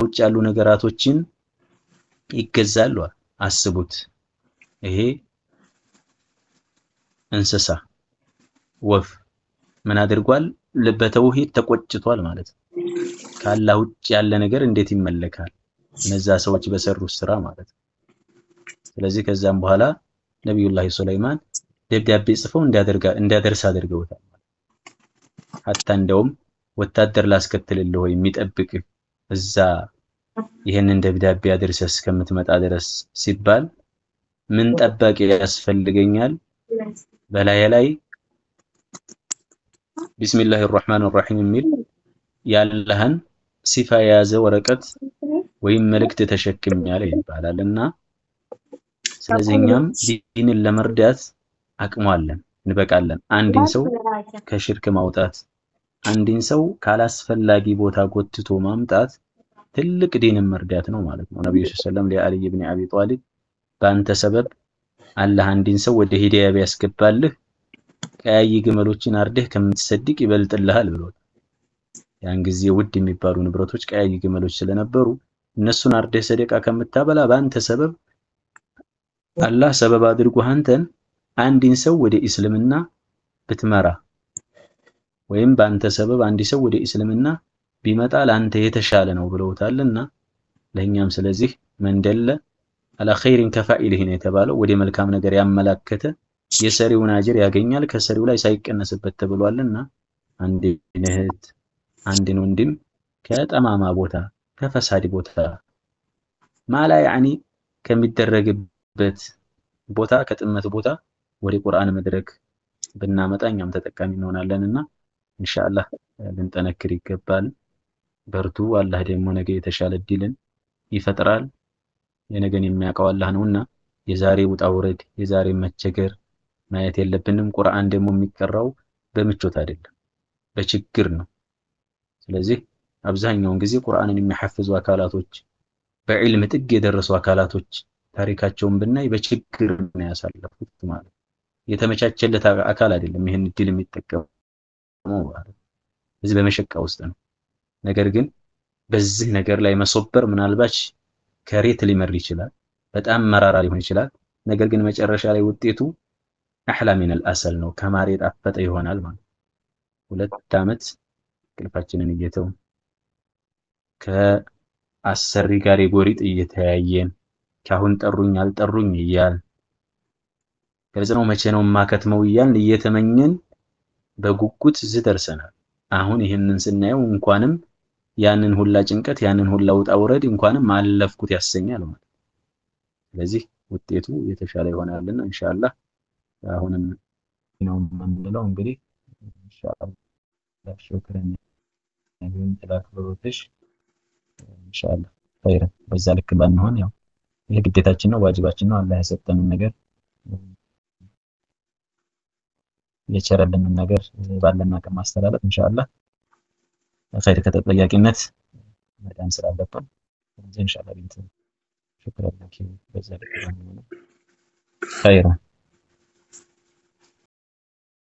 ውጭ ያሉ ነገራቶችን ይገዛሉ አስቡት ይሄ እንስሳ ወፍ ምን አድርጓል በተውሂድ ተቆጭቷል ማለት ነው ካላህ ውጭ ያለ ነገር እንዴት ይመለካል እነዛ ሰዎች በሰሩት ስራ ማለት ነው ስለዚህ ከዛም በኋላ ነብዩላህ ሱለይማን ደብዳቤ ጽፈው እንዲያደርስ አድርገውታል hatta እንደውም ወታደር ላስከትልልህ ወይ የሚጠብቅ እዛ ይሄንን ደብዳቤ አድርሰህ እስከምትመጣ ድረስ ሲባል ምን ጠባቂ ያስፈልገኛል በላይ ላይ ቢስሚላሂር ረህማኒር ረሂም የሚል ያለህን ሲፋ የያዘ ወረቀት ወይም መልእክት ተሸክሚያለ ይባላልና ስለዚህኛም ዲንን ለመርዳት አቅሟለን እንበቃለን አንድን ሰው ከሽርክ ማውጣት አንድን ሰው ካላስፈላጊ ቦታ ጎትቶ ማምጣት ትልቅ ዲንን መርዳት ነው ማለት ነው ነብዩ ሰለላሁ ዐለይሂ ወሰለም ለአሊ ኢብኑ አቢ ጣሊብ ባንተ ሰበብ አላህ አንድን ሰው ወደ ሂዳያ ቢያስገባልህ ቀያይ ግመሎችን አርደህ ከምትሰድቅ ይበልጥልሃል ብሎታል ያን ጊዜ ውድ የሚባሉ ንብረቶች ቀያይ ግመሎች ስለነበሩ እነሱን አርደህ ሰደቃ ከምታበላ ባንተ ሰበብ አላህ ሰበብ አድርጎ አንተን አንድን ሰው ወደ እስልምና ብትመራ ወይም ባንተ ሰበብ አንድ ሰው ወደ እስልምና ቢመጣ ላንተ የተሻለ ነው ብለውታልና ለኛም ስለዚህ መንደለ አላ ኸይሪን ከፋኢሊሂ ነው የተባለው ወደ መልካም ነገር ያመላከተ የሰሪውን አጅር ያገኛል ከሰሪው ላይ ሳይቀነስበት ተብሏልና አንድ እህት አንድን ወንድም ከጠማማ ቦታ ከፈሳድ ቦታ ማላ ያኒ ከሚደረግበት ቦታ ከጥመት ቦታ ወደ ቁርአን መድረክ ብናመጣኛም ተጠቃሚ እንሆናለንና ኢንሻአላህ ልንጠነክር ይገባል በርቱ አላህ ደግሞ ነገ የተሻለ ዲልን ይፈጥራል የነገን የሚያውቀው አላህ ነውና የዛሬ ውጣ ውረድ የዛሬ መቸገር ማየት የለብንም ቁርአን ደግሞ የሚቀራው በምቾት አይደለም በችግር ነው ስለዚህ አብዛኛውን ጊዜ ቁርአንን የሚያሐፍዙ አካላቶች በዕልም ጥግ የደረሱ አካላቶች ታሪካቸውን ብናይ በችግር ነው ያሳለፉት ማለት የተመቻቸለት አካል አይደለም ይሄን ዲል የሚጠቀመው ማለት እዚህ በመሸቃ ውስጥ ነው ነገር ግን በዚህ ነገር ላይ መሶበር ምናልባች ከሬት ሊመር ይችላል በጣም መራራ ሊሆን ይችላል ነገር ግን መጨረሻ ላይ ውጤቱ አህላ ሚን አልአሰል ነው ከማር የጣፈጠ ይሆናል ማለት 2 አመት ቅልፋችንን እየተው ከአሰሪ ጋር የጎሪጥ እየተያየን ካሁን ጠሩኝ አልጠሩኝ ይያል ግልጽ ነው መቼ ነው ማከትመው ይያል እየተመኘን በጉጉት ዝደርሰናል አሁን ይሄንን ስናየው እንኳንም ያንን ሁላ ጭንቀት ያንን ሁላ ውጣ ውረድ እንኳንም አለፍኩት ያሰኛል ማለት ስለዚህ ውጤቱ የተሻለ ይሆናልና ኢንሻአላህ አሁንም ነው የምንለው እንግዲህ ኢንሻአላህ ሹክራን ነብዩን ተላክበሮትሽ ኢንሻአላህ ኸይር በዛ ልክ ባንሆን ያው ይሄ ግዴታችን ነው ዋጅባችን ነው አላህ የሰጠንን ነገር የቸረልንን ነገር ባለና ከማስተላለፍ ኢንሻአላህ ኸይር ከተጠያቂነት መዳን ስላለብን ኢንሻአላህ ሹክራን ለኪ በዛ ልክ ባንሆን ኸይር